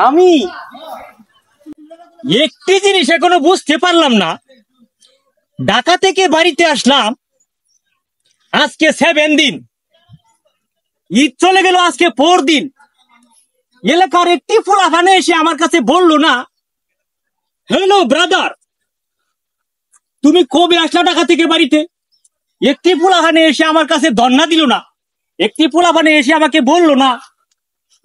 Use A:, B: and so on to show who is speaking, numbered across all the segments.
A: আমি একটি জিনিস এখনো বুঝতে পারলাম না, ঢাকা থেকে বাড়িতে আসলাম আজকে 7 দিন, ঈদ চলে গেল আজকে 4 দিন। এলাকার একটি ফুলাফানে এসে আমার কাছে বললো না, হ্যালো ব্রাদার তুমি কবে আসলা ঢাকা থেকে বাড়িতে। একটি ফুলাফানে এসে আমার কাছে ধর্ণা দিল না, একটি ফুলাফানে এসে আমাকে বললো না,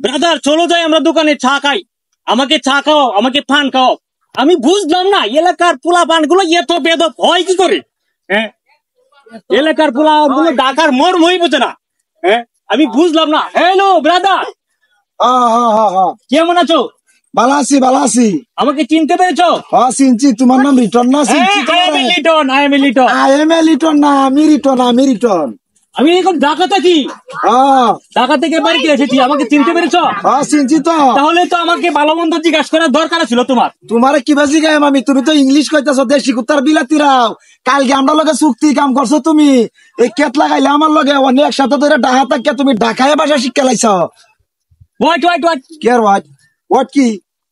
A: ব্রাদার চলো যাই আমরা দোকানে চা খাই, আমাকে চা খাও, আমাকে পান খাও। আমি বুঝলাম না এলাকার পোলাপান গুলো এত বেদব হয় কি করে। হ্যাঁ, এলাকার পোলাপান গুলো ঢাকার মর্মই বোঝে না। হ্যাঁ, আমি বুঝলাম না। হ্যালো ব্রাদার, কেমন আছো?
B: ভালো আছি, ভালো আছি।
A: আমাকে চিনতে পেরেছো?
B: হ্যাঁ চিনছি, তোমার নাম রিটন না?
A: Liton,
B: I M A Liton না, আমি রিটন।
A: আমি এখন ঢাকা থাকি, ঢাকা থেকে বাড়িতে এসেছি, আমাকে চিনতে পেরেছো?
B: হ্যাঁ চিনছি তো।
A: তাহলে তো আমাকে ভালো মন্দ জিজ্ঞাসা করার দরকার ছিল তোমার।
B: তোমার কি বাজি গায়ে আমি, তুমি তো ইংলিশ কইতেছো, দেশি কুত্তার বিলাতিরাও। কালকে আমরা লগে চুক্তি কাম করছো তুমি, এই কেট লাগাইলে আমার লগে অনেক একসাথে ধরে ঢাকা থাকিয়া তুমি ঢাকায় ভাষা শিক্ষা লাইছো।
A: হোয়াট হোয়াট হোয়াট
B: কি আর হোয়াট হোয়াট কি?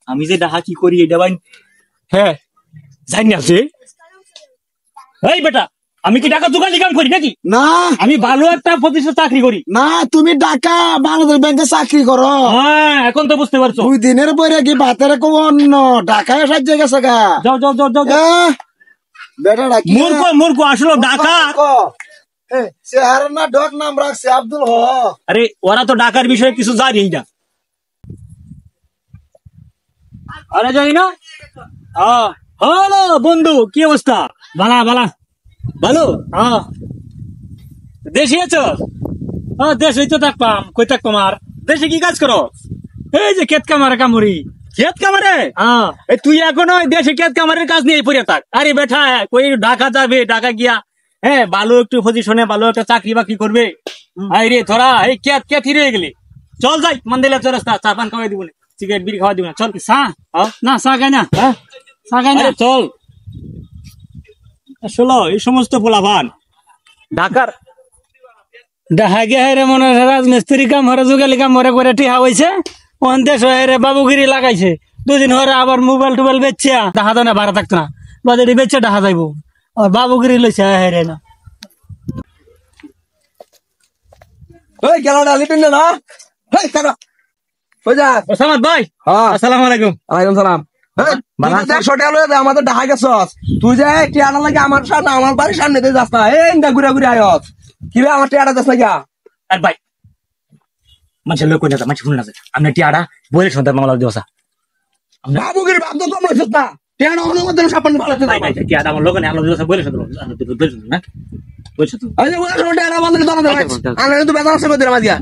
A: আমি যে ঢাকা কি করি এটা ভাই, হ্যাঁ জানি আছে। এই বেটা, আমি কি ঢাকা দোকানে কাম করি নাকি?
B: না,
A: আমি ভালো একটা প্রতিষ্ঠানে চাকরি করি।
B: না, তুমি ঢাকা বাংলাদেশ ব্যাংকে চাকরি করো।
A: হ্যাঁ, এখন তো বুঝতে পারছো।
B: 2 দিনের পরে কি ভাতের কো অন্য ঢাকায় সাহায্য গেছে গা।
A: যাও যাও যাও যাও।
B: বেটা ডাকি
A: মূর্খ মূর্খ, আসলে ঢাকা
B: চেহারা না ডক নাম রাখছে আব্দুল হ।
A: আরে ওরা তো ঢাকার বিষয়ে কিছু জানি না। আরে জানি না। হ্যালো বন্ধু, কি অবস্থা? ভালা ভালা ভালো। দেশে আছো? দেশে তো থাকতাম, কই থাকতাম আর। দেশে কি কাজ করো? এই যে ক্ষেত কামারে কামড়ি। ক্ষেত কামারে? তুই এখনো দেশে ক্ষেত কামারের কাজ নিয়ে পড়ে থাক। আরে বেটা, কই ঢাকা যাবে, ঢাকা গিয়া হ্যাঁ ভালো একটু পজিশনে ভালো একটা চাকরি বাকরি করবে। রে তোরা এই ক্ষেত রয়ে গেলি। চল যাই মন্দিরে, চল রাস্তা চা পান খাওয়াই দিব, সিগারেট বিড়ি খাওয়া দিব না। চল চা না, চা খাই না, চা খাই না, চল। আসলে এই সমস্ত পোলাপান ঢাকার দেখা গে রে মনে রাজমিস্ত্রি কাম হরে যুগালি কাম হরে করে টিহা হয়েছে, অন দেশ রে বাবুগিরি লাগাইছে। 2 দিন হরে আবার মোবাইল টোবাইল বেচছে, দেখা যায় না, ভাড়া থাকতো না, বাজারে বেচছে দেখা যাইব। আর বাবুগিরি লইছে রে না।
B: ওই গেল না লিটন না। হেই কাকা কইজা
A: ওসামাদ ভাই, আসসালামু আলাইকুম।
B: ওয়ালাইকুম সালাম। আমাদের ঢাকা গেছস তুই, যে টিয়াটা লাগে আমার সামনে, আমার বাড়ির সামনে দিয়ে যাস না, এই ঘুরে ঘুরে আয়স কি রে, আমার টিয়াটা যাস না গিয়া।
A: আর ভাই মানুষের লোক কই না, মানুষ শুনে না, আপনি টিয়াটা বইলে শুনতে মামলা দিবসা
B: বাবুগির বাপ তো কম লইছস না, টিয়াটা অনুমোদন সাপন ভালো আছে।
A: ভাই ভাই টিয়াটা আমার লোক না, আমরা দিবসা বইলে শুনতে না, বইলে শুনতে না, বইলে শুনতে।
B: আরে ওরা টিয়াটা বন্ধ করে দাও না ভাই, আমরা তো বেজার আছে কই দিলাম আজকে।